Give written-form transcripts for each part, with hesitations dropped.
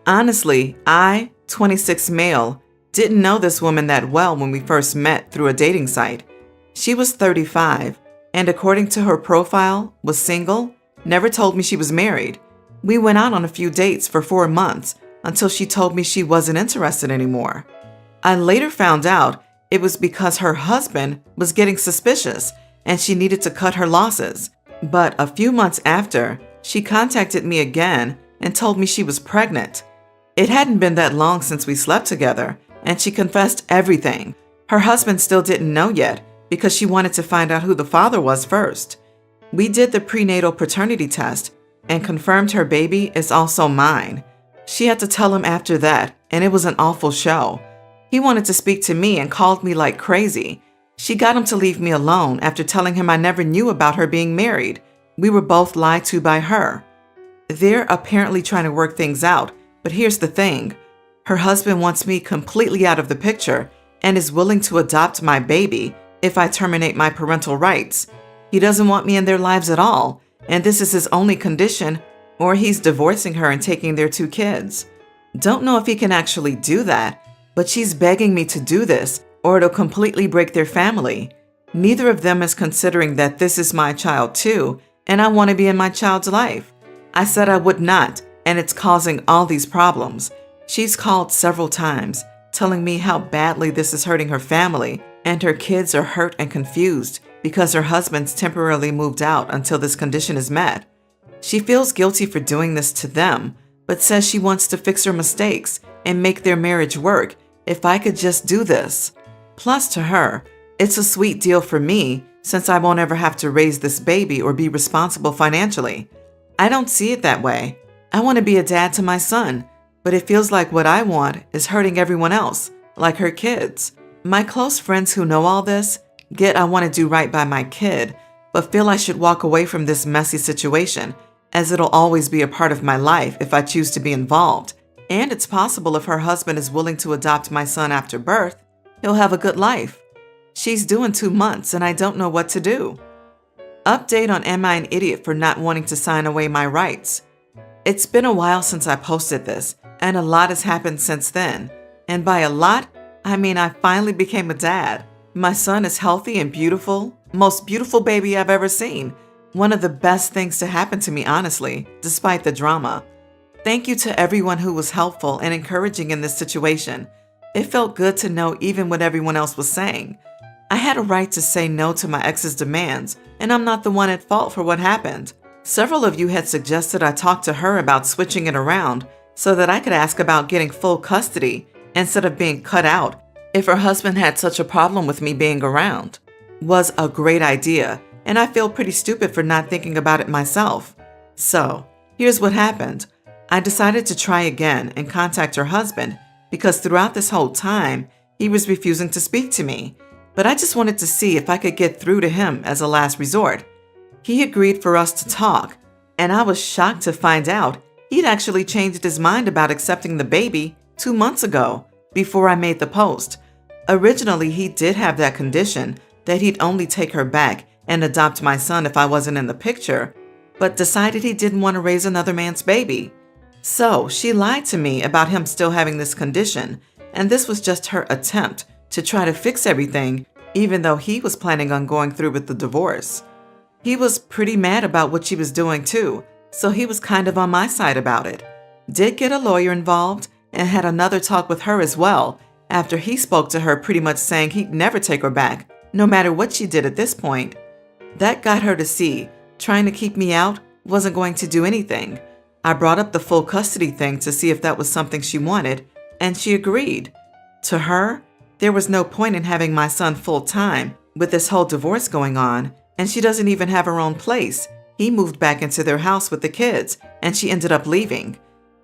Honestly, I, 26 male, didn't know this woman that well when we first met through a dating site. She was 35, and according to her profile, was single, never told me she was married. We went out on a few dates for 4 months until she told me she wasn't interested anymore. I later found out it was because her husband was getting suspicious and she needed to cut her losses. But a few months after, she contacted me again and told me she was pregnant. It hadn't been that long since we slept together, and she confessed everything. Her husband still didn't know yet because she wanted to find out who the father was first. We did the prenatal paternity test and confirmed her baby is also mine. She had to tell him after that, and it was an awful show. He wanted to speak to me and called me like crazy. She got him to leave me alone after telling him I never knew about her being married. We were both lied to by her. They're apparently trying to work things out, but here's the thing. Her husband wants me completely out of the picture and is willing to adopt my baby if I terminate my parental rights. He doesn't want me in their lives at all, and this is his only condition, or he's divorcing her and taking their 2 kids. Don't know if he can actually do that, but she's begging me to do this or it'll completely break their family. Neither of them is considering that this is my child too, and I want to be in my child's life. I said I would not, and it's causing all these problems. She's called several times, telling me how badly this is hurting her family, and her kids are hurt and confused because her husband's temporarily moved out until this condition is met. She feels guilty for doing this to them, but says she wants to fix her mistakes and make their marriage work if I could just do this. Plus, to her, it's a sweet deal for me since I won't ever have to raise this baby or be responsible financially. I don't see it that way. I want to be a dad to my son, but it feels like what I want is hurting everyone else, like her kids. My close friends who know all this get I want to do right by my kid, but feel I should walk away from this messy situation, as it'll always be a part of my life if I choose to be involved. And it's possible if her husband is willing to adopt my son after birth, he'll have a good life. She's due in 2 months and I don't know what to do. Update on Am I an Idiot for Not Wanting to Sign Away My Rights? It's been a while since I posted this, and a lot has happened since then. And by a lot, I mean I finally became a dad. My son is healthy and beautiful, most beautiful baby I've ever seen. One of the best things to happen to me, honestly, despite the drama. Thank you to everyone who was helpful and encouraging in this situation. It felt good to know even what everyone else was saying. I had a right to say no to my ex's demands, and I'm not the one at fault for what happened. Several of you had suggested I talk to her about switching it around so that I could ask about getting full custody instead of being cut out if her husband had such a problem with me being around. Was a great idea, and I feel pretty stupid for not thinking about it myself. So, here's what happened. I decided to try again and contact her husband because throughout this whole time, he was refusing to speak to me. But I just wanted to see if I could get through to him as a last resort. He agreed for us to talk, and I was shocked to find out he'd actually changed his mind about accepting the baby 2 months ago, before I made the post. Originally, he did have that condition that he'd only take her back and adopt my son if I wasn't in the picture, but decided he didn't want to raise another man's baby. So she lied to me about him still having this condition, and this was just her attempt to try to fix everything, even though he was planning on going through with the divorce. He was pretty mad about what she was doing too, so he was kind of on my side about it. Did get a lawyer involved and had another talk with her as well, after he spoke to her pretty much saying he'd never take her back, no matter what she did at this point. That got her to see trying to keep me out wasn't going to do anything. I brought up the full custody thing to see if that was something she wanted, and she agreed. To her, there was no point in having my son full-time with this whole divorce going on, and she doesn't even have her own place. He moved back into their house with the kids, and she ended up leaving.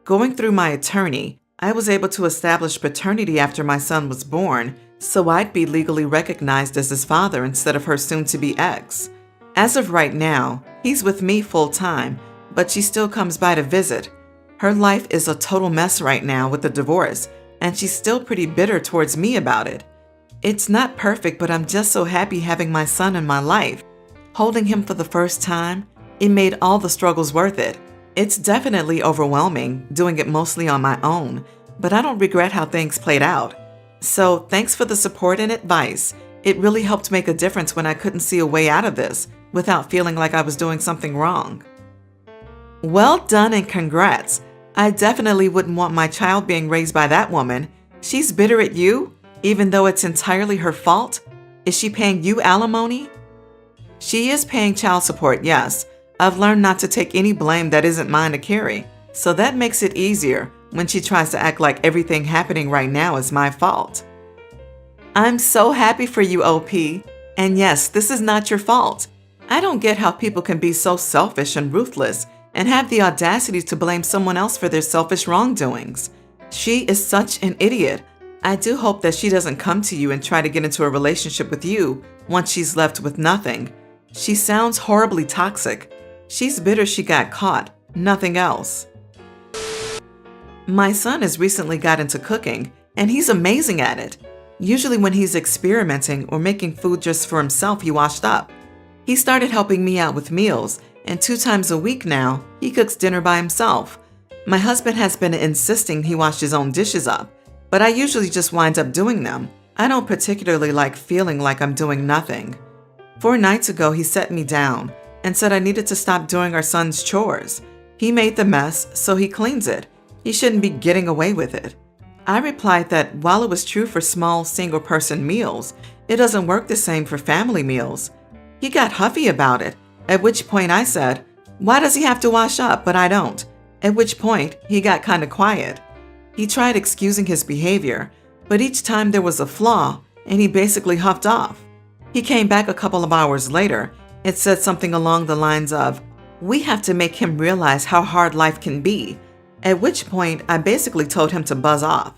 Going through my attorney, I was able to establish paternity after my son was born, so I'd be legally recognized as his father instead of her soon-to-be ex. As of right now, he's with me full-time, but she still comes by to visit. Her life is a total mess right now with the divorce, and she's still pretty bitter towards me about it. It's not perfect, but I'm just so happy having my son in my life. Holding him for the first time, it made all the struggles worth it. It's definitely overwhelming, doing it mostly on my own, but I don't regret how things played out. So, thanks for the support and advice. It really helped make a difference when I couldn't see a way out of this without feeling like I was doing something wrong. Well done and congrats. I definitely wouldn't want my child being raised by that woman. She's bitter at you, even though it's entirely her fault. Is she paying you alimony? She is paying child support, yes. I've learned not to take any blame that isn't mine to carry, so that makes it easier when she tries to act like everything happening right now is my fault. I'm so happy for you, OP. And yes, this is not your fault. I don't get how people can be so selfish and ruthless and have the audacity to blame someone else for their selfish wrongdoings. She is such an idiot. I do hope that she doesn't come to you and try to get into a relationship with you once she's left with nothing. She sounds horribly toxic. She's bitter she got caught, nothing else. My son has recently got into cooking, and he's amazing at it. Usually when he's experimenting or making food just for himself, he washed up. He started helping me out with meals, and 2 times a week now, he cooks dinner by himself. My husband has been insisting he wash his own dishes up, but I usually just wind up doing them. I don't particularly like feeling like I'm doing nothing. 4 nights ago, he set me down and said I needed to stop doing our son's chores. He made the mess, so he cleans it. He shouldn't be getting away with it. I replied that while it was true for small single-person meals, it doesn't work the same for family meals. He got huffy about it, at which point I said, "Why does he have to wash up, but I don't?" At which point he got kind of quiet. He tried excusing his behavior, but each time there was a flaw, and he basically huffed off. He came back a couple of hours later and said something along the lines of, "We have to make him realize how hard life can be," at which point I basically told him to buzz off.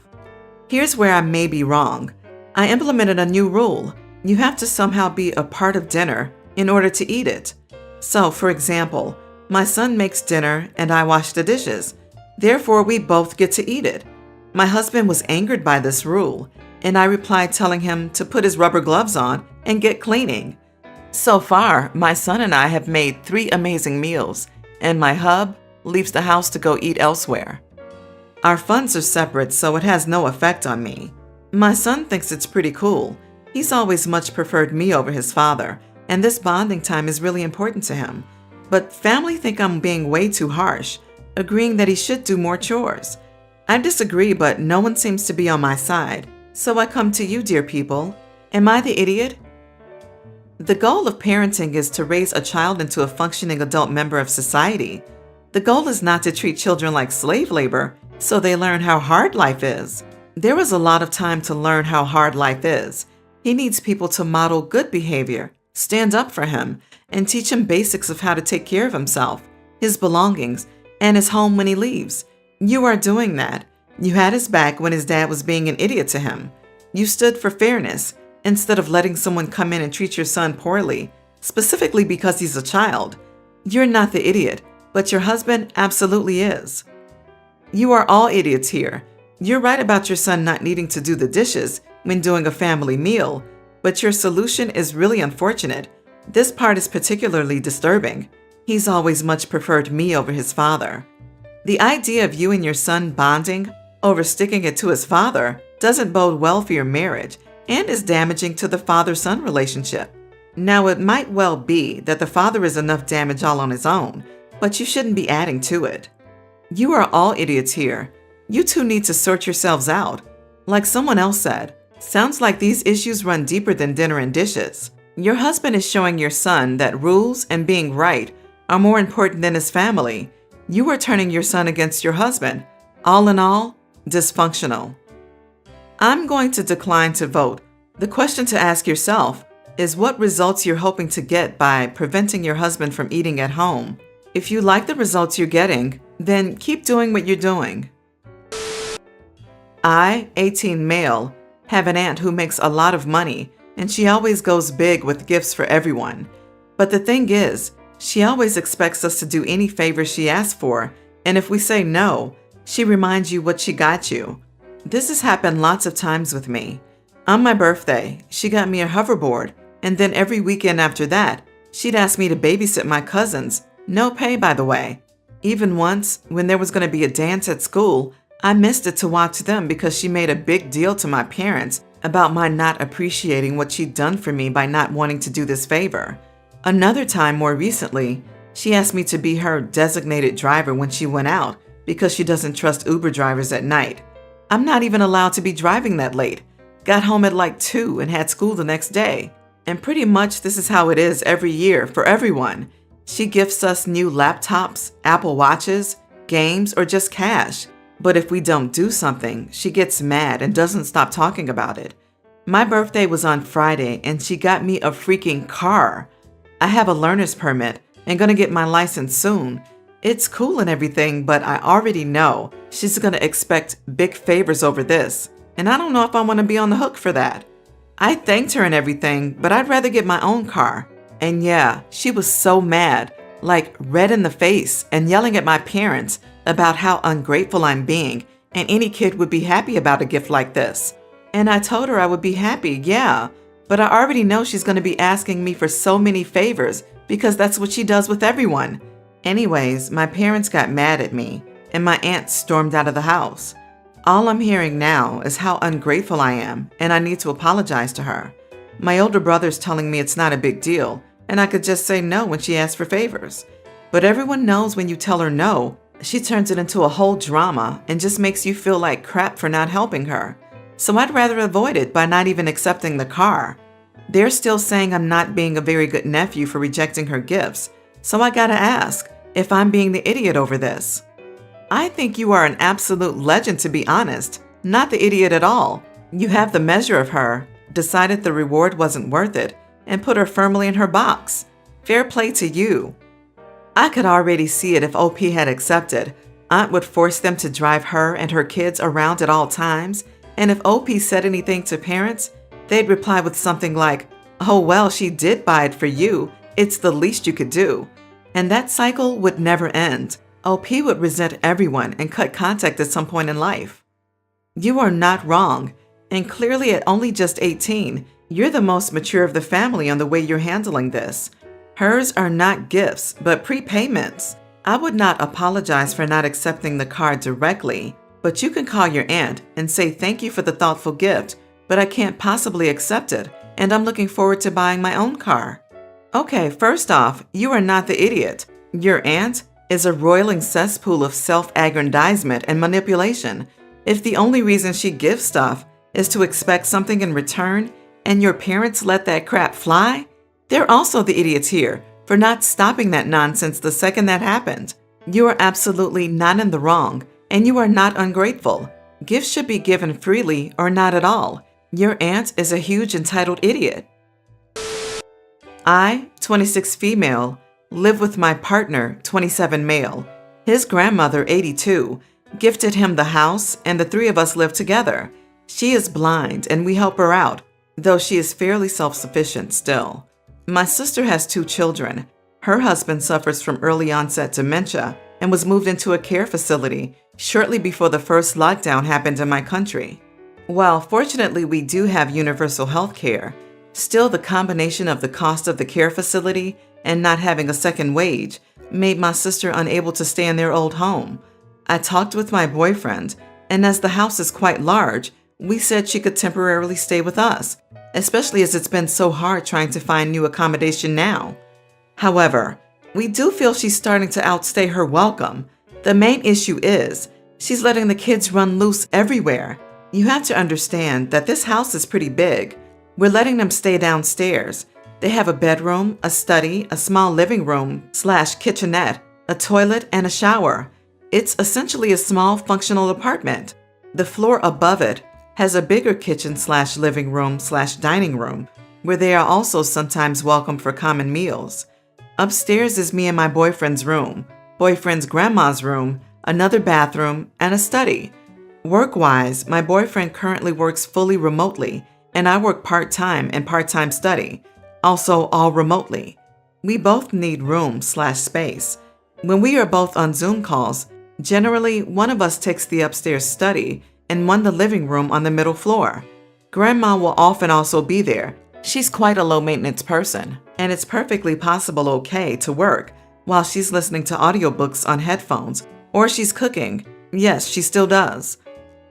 Here's where I may be wrong. I implemented a new rule. You have to somehow be a part of dinner in order to eat it. So, for example, my son makes dinner and I wash the dishes. Therefore, we both get to eat it. My husband was angered by this rule, and I replied telling him to put his rubber gloves on and get cleaning. So far, my son and I have made 3 amazing meals, and my hub leaves the house to go eat elsewhere. Our funds are separate, so it has no effect on me. My son thinks it's pretty cool. He's always much preferred me over his father, and this bonding time is really important to him. But family think I'm being way too harsh, agreeing that he should do more chores. I disagree, but no one seems to be on my side. So I come to you, dear people. Am I the idiot? The goal of parenting is to raise a child into a functioning adult member of society. The goal is not to treat children like slave labor, so they learn how hard life is. There was a lot of time to learn how hard life is. He needs people to model good behavior, stand up for him, and teach him basics of how to take care of himself, his belongings, and his home when he leaves. You are doing that. You had his back when his dad was being an idiot to him. You stood for fairness instead of letting someone come in and treat your son poorly, specifically because he's a child. You're not the idiot, but your husband absolutely is. You are all idiots here. You're right about your son not needing to do the dishes when doing a family meal, but your solution is really unfortunate. This part is particularly disturbing. He's always much preferred me over his father. The idea of you and your son bonding over sticking it to his father doesn't bode well for your marriage and is damaging to the father-son relationship. Now, it might well be that the father is enough damage all on his own, but you shouldn't be adding to it. You are all idiots here. You two need to sort yourselves out. Like someone else said, sounds like these issues run deeper than dinner and dishes. Your husband is showing your son that rules and being right are more important than his family. You are turning your son against your husband. All in all, dysfunctional. I'm going to decline to vote. The question to ask yourself is what results you're hoping to get by preventing your husband from eating at home. If you like the results you're getting, then keep doing what you're doing. I, 18 male, have an aunt who makes a lot of money, and she always goes big with gifts for everyone. But the thing is, she always expects us to do any favor she asks for, and if we say no, she reminds you what she got you. This has happened lots of times with me. On my birthday, she got me a hoverboard, and then every weekend after that, she'd ask me to babysit my cousins. No pay, by the way. Even once, when there was going to be a dance at school, I missed it to watch them because she made a big deal to my parents about my not appreciating what she'd done for me by not wanting to do this favor. Another time, more recently, she asked me to be her designated driver when she went out because she doesn't trust Uber drivers at night. I'm not even allowed to be driving that late. Got home at like 2 and had school the next day. And pretty much this is how it is every year for everyone. She gifts us new laptops, Apple Watches, games, or just cash. But if we don't do something, she gets mad and doesn't stop talking about it. My birthday was on Friday and she got me a freaking car. I have a learner's permit and gonna get my license soon. It's cool and everything, but I already know she's gonna expect big favors over this. And I don't know if I wanna be on the hook for that. I thanked her and everything, but I'd rather get my own car. And yeah, she was so mad, like red in the face and yelling at my parents about how ungrateful I'm being, and any kid would be happy about a gift like this. And I told her I would be happy, yeah, but I already know she's going to be asking me for so many favors because that's what she does with everyone. Anyways, my parents got mad at me, and my aunt stormed out of the house. All I'm hearing now is how ungrateful I am, and I need to apologize to her. My older brother's telling me it's not a big deal, and I could just say no when she asks for favors. But everyone knows when you tell her no, she turns it into a whole drama and just makes you feel like crap for not helping her. So I'd rather avoid it by not even accepting the car. They're still saying I'm not being a very good nephew for rejecting her gifts, so I gotta ask if I'm being the idiot over this. I think you are an absolute legend, to be honest, not the idiot at all. You have the measure of her, decided the reward wasn't worth it, and put her firmly in her box. Fair play to you. I could already see it if OP had accepted. Aunt would force them to drive her and her kids around at all times, and if OP said anything to parents, they'd reply with something like, "Oh well, she did buy it for you. It's the least you could do." And that cycle would never end. OP would resent everyone and cut contact at some point in life. You are not wrong, and clearly at only just 18, you're the most mature of the family on the way you're handling this. Hers are not gifts, but prepayments. I would not apologize for not accepting the card directly, but you can call your aunt and say thank you for the thoughtful gift, but I can't possibly accept it, and I'm looking forward to buying my own car. Okay, first off, you are not the idiot. Your aunt is a roiling cesspool of self-aggrandizement and manipulation. If the only reason she gives stuff is to expect something in return, and your parents let that crap fly, they're also the idiots here for not stopping that nonsense the second that happened. You are absolutely not in the wrong, and you are not ungrateful. Gifts should be given freely or not at all. Your aunt is a huge entitled idiot. I, 26 female, live with my partner, 27 male. His grandmother, 82, gifted him the house, and the three of us live together. She is blind, and we help her out, though she is fairly self-sufficient still. My sister has 2 children. Her husband suffers from early onset dementia and was moved into a care facility shortly before the first lockdown happened in my country. While fortunately we do have universal health care, still the combination of the cost of the care facility and not having a second wage made my sister unable to stay in their old home. I talked with my boyfriend, and as the house is quite large, we said she could temporarily stay with us, especially as it's been so hard trying to find new accommodation now. However, we do feel she's starting to outstay her welcome. The main issue is she's letting the kids run loose everywhere. You have to understand that this house is pretty big. We're letting them stay downstairs. They have a bedroom, a study, a small living room / kitchenette, a toilet, and a shower. It's essentially a small functional apartment. The floor above it has a bigger kitchen / living room / dining room, where they are also sometimes welcome for common meals. Upstairs is me and my boyfriend's room, boyfriend's grandma's room, another bathroom, and a study. Work-wise, my boyfriend currently works fully remotely, and I work part-time and part-time study, also all remotely. We both need room / space. When we are both on Zoom calls, generally one of us takes the upstairs study and one the living room on the middle floor. Grandma will often also be there. She's quite a low-maintenance person, and it's perfectly possible to work while she's listening to audiobooks on headphones or she's cooking. Yes, she still does.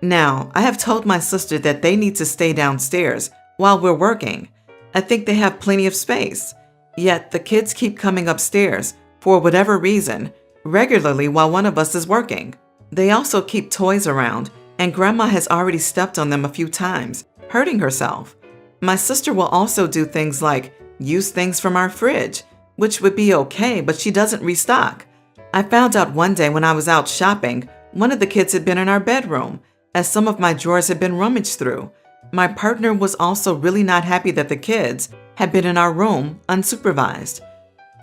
Now, I have told my sister that they need to stay downstairs while we're working. I think they have plenty of space. Yet the kids keep coming upstairs, for whatever reason, regularly while one of us is working. They also keep toys around, and Grandma has already stepped on them a few times, hurting herself. My sister will also do things like use things from our fridge, which would be okay, but she doesn't restock. I found out one day when I was out shopping, one of the kids had been in our bedroom, as some of my drawers had been rummaged through. My partner was also really not happy that the kids had been in our room unsupervised.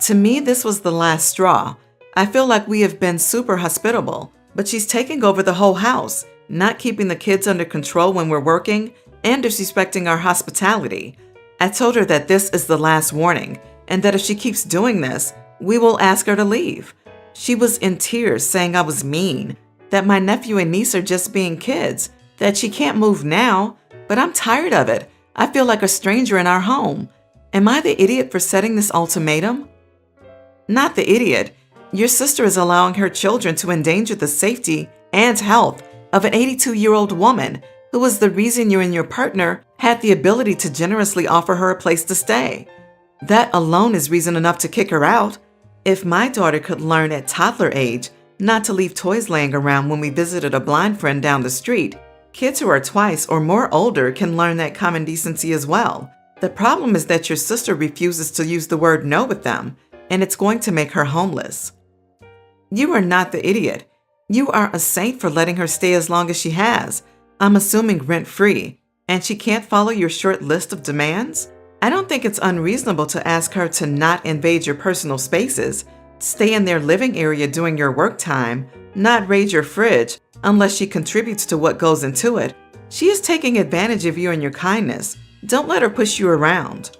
To me, this was the last straw. I feel like we have been super hospitable, but she's taking over the whole house, not keeping the kids under control when we're working, and disrespecting our hospitality. I told her that this is the last warning, and that if she keeps doing this, we will ask her to leave. She was in tears, saying I was mean, that my nephew and niece are just being kids, that she can't move now, but I'm tired of it. I feel like a stranger in our home. Am I the idiot for setting this ultimatum? Not the idiot. Your sister is allowing her children to endanger the safety and health of an 82-year-old woman who was the reason you and your partner had the ability to generously offer her a place to stay. That alone is reason enough to kick her out. If my daughter could learn at toddler age not to leave toys laying around when we visited a blind friend down the street, kids who are twice or more older can learn that common decency as well. The problem is that your sister refuses to use the word no with them, and it's going to make her homeless. You are not the idiot. You are a saint for letting her stay as long as she has. I'm assuming rent-free, and she can't follow your short list of demands? I don't think it's unreasonable to ask her to not invade your personal spaces, stay in their living area during your work time, not raid your fridge unless she contributes to what goes into it. She is taking advantage of you and your kindness. Don't let her push you around.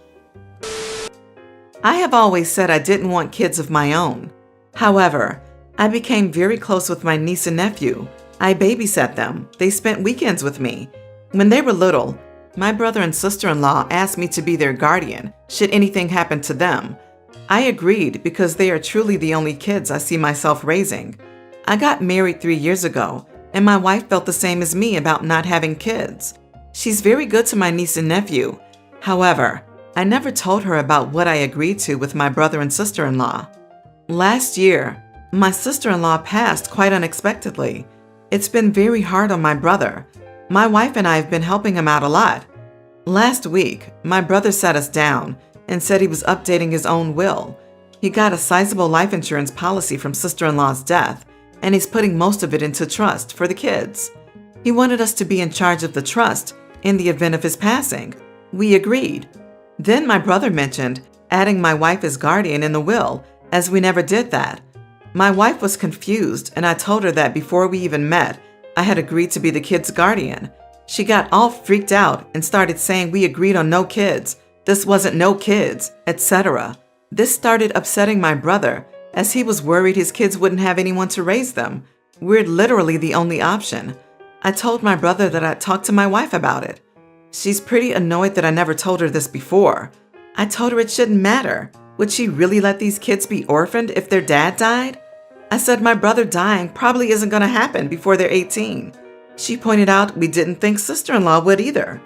I have always said I didn't want kids of my own. However, I became very close with my niece and nephew. I babysat them. They spent weekends with me. When they were little, my brother and sister-in-law asked me to be their guardian should anything happen to them. I agreed because they are truly the only kids I see myself raising. I got married 3 years ago, and my wife felt the same as me about not having kids. She's very good to my niece and nephew. However, I never told her about what I agreed to with my brother and sister-in-law. Last year, my sister-in-law passed quite unexpectedly. It's been very hard on my brother. My wife and I have been helping him out a lot. Last week, my brother sat us down and said he was updating his own will. He got a sizable life insurance policy from sister-in-law's death, and he's putting most of it into trust for the kids. He wanted us to be in charge of the trust in the event of his passing. We agreed. Then my brother mentioned adding my wife as guardian in the will, as we never did that. My wife was confused, and I told her that before we even met, I had agreed to be the kids' guardian. She got all freaked out and started saying we agreed on no kids, this wasn't no kids, etc. This started upsetting my brother, as he was worried his kids wouldn't have anyone to raise them. We're literally the only option. I told my brother that I'd talk to my wife about it. She's pretty annoyed that I never told her this before. I told her it shouldn't matter. Would she really let these kids be orphaned if their dad died? I said my brother dying probably isn't going to happen before they're 18. She pointed out we didn't think sister-in-law would either.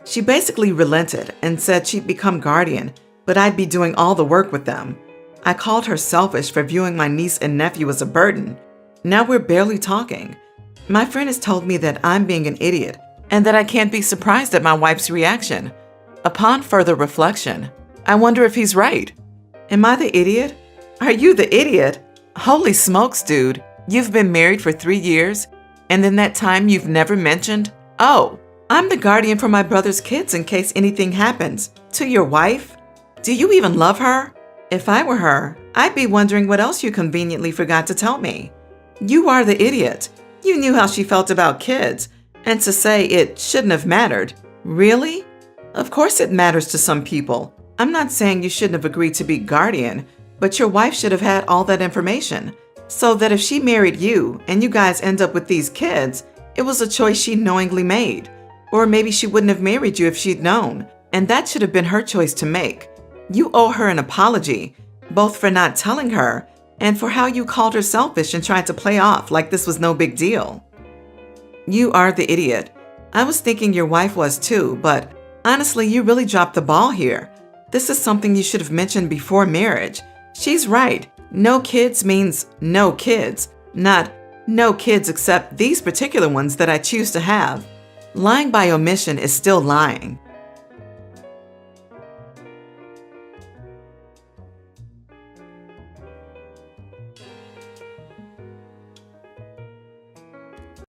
She basically relented and said she'd become guardian, but I'd be doing all the work with them. I called her selfish for viewing my niece and nephew as a burden. Now we're barely talking. My friend has told me that I'm being an idiot and that I can't be surprised at my wife's reaction. Upon further reflection, I wonder if he's right. Am I the idiot? Are you the idiot? Holy smokes, dude. You've been married for 3 years, and in that time you've never mentioned, oh, I'm the guardian for my brother's kids in case anything happens. To your wife? Do you even love her? If I were her, I'd be wondering what else you conveniently forgot to tell me. You are the idiot. You knew how she felt about kids, and to say it shouldn't have mattered. Really? Of course it matters to some people. I'm not saying you shouldn't have agreed to be guardian, but your wife should have had all that information, so that if she married you and you guys end up with these kids, it was a choice she knowingly made. Or maybe she wouldn't have married you if she'd known, and that should have been her choice to make. You owe her an apology, both for not telling her and for how you called her selfish and tried to play off like this was no big deal. You are the idiot. I was thinking your wife was too, but honestly, you really dropped the ball here. This is something you should have mentioned before marriage. She's right. No kids means no kids, not no kids except these particular ones that I choose to have. Lying by omission is still lying.